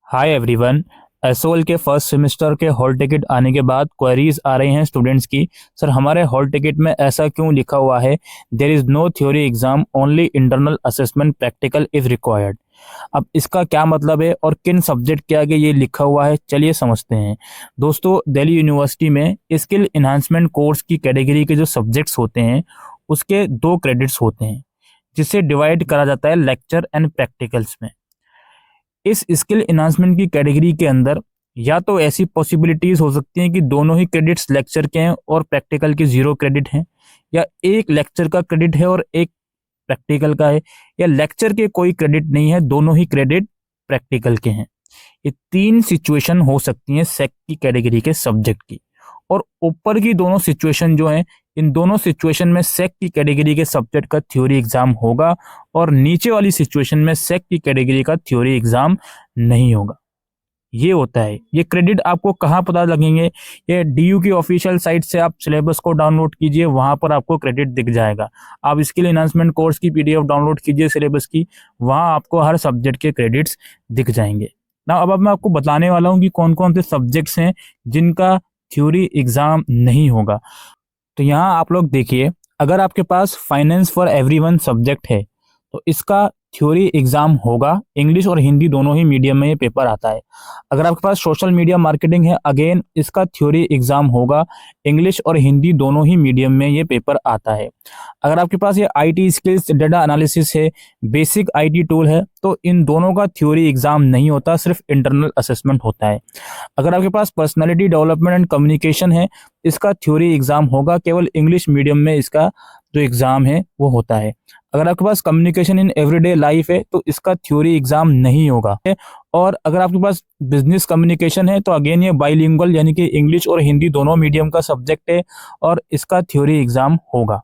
Hi everyone. SOL के first semester के hall ticket आने के बाद क्वेरीज आ रही हैं स्टूडेंट्स की। सर हमारे हॉल टिकट में ऐसा क्यों लिखा हुआ है, there is no theory exam only internal assessment practical is required. अब इसका क्या मतलब है और किन सब्जेक्ट के आगे ये लिखा हुआ है, चलिए समझते हैं। दोस्तों, दिल्ली यूनिवर्सिटी में स्किल इन्हांसमेंट कोर्स की कैटेगरी के जो सब्जेक्ट्स होते हैं उसके 2 क्रेडिट्स होते हैं, जिसे डिवाइड करा जाता है लेक्चर एंड प्रैक्टिकल्स में। इस स्किल एनहांसमेंट की कैटेगरी के अंदर या तो ऐसी पॉसिबिलिटीज हो सकती हैं कि दोनों ही क्रेडिट्स लेक्चर के हैं और प्रैक्टिकल के 0 क्रेडिट हैं, या एक लेक्चर का क्रेडिट है और एक प्रैक्टिकल का है, या लेक्चर के कोई क्रेडिट नहीं है, दोनों ही क्रेडिट प्रैक्टिकल के हैं। ये 3 सिचुएशन हो सकती हैं सेक की कैटेगरी के सब्जेक्ट की। और ऊपर की दोनों सिचुएशन जो हैं, इन दोनों सिचुएशन में सेक की कैटेगरी के सब्जेक्ट का थ्योरी एग्जाम होगा और नीचे वाली सिचुएशन में सेक की कैटेगरी का थ्योरी एग्जाम नहीं होगा। ये होता है। ये क्रेडिट आपको कहाँ पता लगेंगे? ये डीयू की ऑफिशियल साइट से आप सिलेबस को डाउनलोड कीजिए, वहां पर आपको क्रेडिट दिख जाएगा। आप स्किल एनहांसमेंट कोर्स की पीडीएफ डाउनलोड कीजिए सिलेबस की, वहां आपको हर सब्जेक्ट के क्रेडिट्स दिख जाएंगे ना। अब मैं आपको बताने वाला हूँ कि कौन कौन से सब्जेक्ट्स हैं जिनका थ्योरी एग्जाम नहीं होगा। तो यहाँ आप लोग देखिए, अगर आपके पास फाइनेंस फॉर एवरीवन सब्जेक्ट है तो इसका थ्योरी एग्जाम होगा। इंग्लिश और हिंदी दोनों ही मीडियम में ये पेपर आता है। अगर आपके पास सोशल मीडिया मार्केटिंग है, अगेन इसका थ्योरी एग्जाम होगा। इंग्लिश और हिंदी दोनों ही मीडियम में ये पेपर आता है। अगर आपके पास ये आईटी स्किल्स, डेटा एनालिसिस है, बेसिक आईटी टूल है, तो इन दोनों का थ्योरी एग्जाम नहीं होता, सिर्फ इंटरनल असेसमेंट होता है। अगर आपके पास पर्सनालिटी डेवलपमेंट एंड कम्युनिकेशन है, इसका थ्योरी एग्जाम होगा। केवल इंग्लिश मीडियम में इसका जो एग्जाम है वो होता है। अगर आपके पास कम्युनिकेशन इन एवरीडे लाइफ है तो इसका थ्योरी एग्जाम नहीं होगा। और अगर आपके पास बिजनेस कम्युनिकेशन है तो अगेन ये बाइलिंगुअल यानी कि इंग्लिश और हिंदी दोनों मीडियम का सब्जेक्ट है और इसका थ्योरी एग्जाम होगा।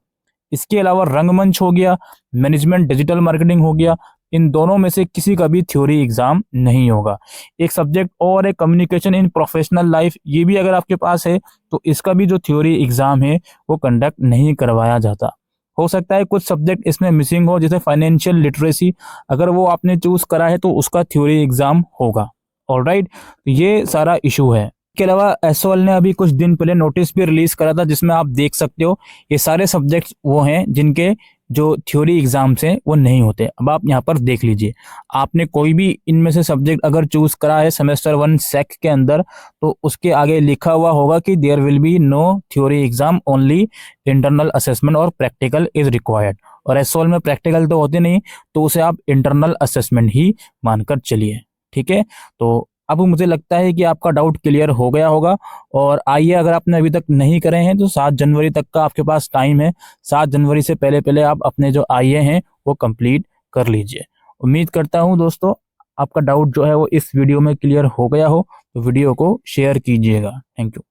इसके अलावा रंगमंच हो गया, मैनेजमेंट डिजिटल मार्केटिंग हो गया, इन दोनों में से किसी का भी थ्योरी एग्जाम नहीं होगा। एक सब्जेक्ट और है कम्युनिकेशन इन प्रोफेशनल लाइफ, ये भी अगर आपके पास है तो इसका भी जो थ्योरी एग्जाम है वो कंडक्ट नहीं करवाया जाता। हो सकता है कुछ सब्जेक्ट इसमें मिसिंग हो, जैसे फाइनेंशियल लिटरेसी, अगर वो आपने चूज करा है तो उसका थ्योरी एग्जाम होगा। ऑलराइट, ये सारा इशू है। इसके अलावा एसओएल ने अभी कुछ दिन पहले नोटिस भी रिलीज करा था, जिसमें आप देख सकते हो ये सारे सब्जेक्ट्स वो हैं जिनके जो थ्योरी एग्जाम्स हैं वो नहीं होते। अब आप यहाँ पर देख लीजिए, आपने कोई भी इनमें से सब्जेक्ट अगर चूज करा है सेमेस्टर 1 सेक के अंदर, तो उसके आगे लिखा हुआ होगा कि there will be no theory exam, only internal assessment और प्रैक्टिकल इज रिक्वायर्ड। और एसओएल में प्रैक्टिकल तो होते नहीं, तो उसे आप इंटरनल असेसमेंट ही मानकर चलिए। ठीक है, तो अब मुझे लगता है कि आपका डाउट क्लियर हो गया होगा। और आइए, अगर आपने अभी तक नहीं करे हैं तो 7 जनवरी तक का आपके पास टाइम है। 7 जनवरी से पहले पहले आप अपने जो आईए हैं वो कंप्लीट कर लीजिए। उम्मीद करता हूं दोस्तों आपका डाउट जो है वो इस वीडियो में क्लियर हो गया हो, तो वीडियो को शेयर कीजिएगा। Thank you.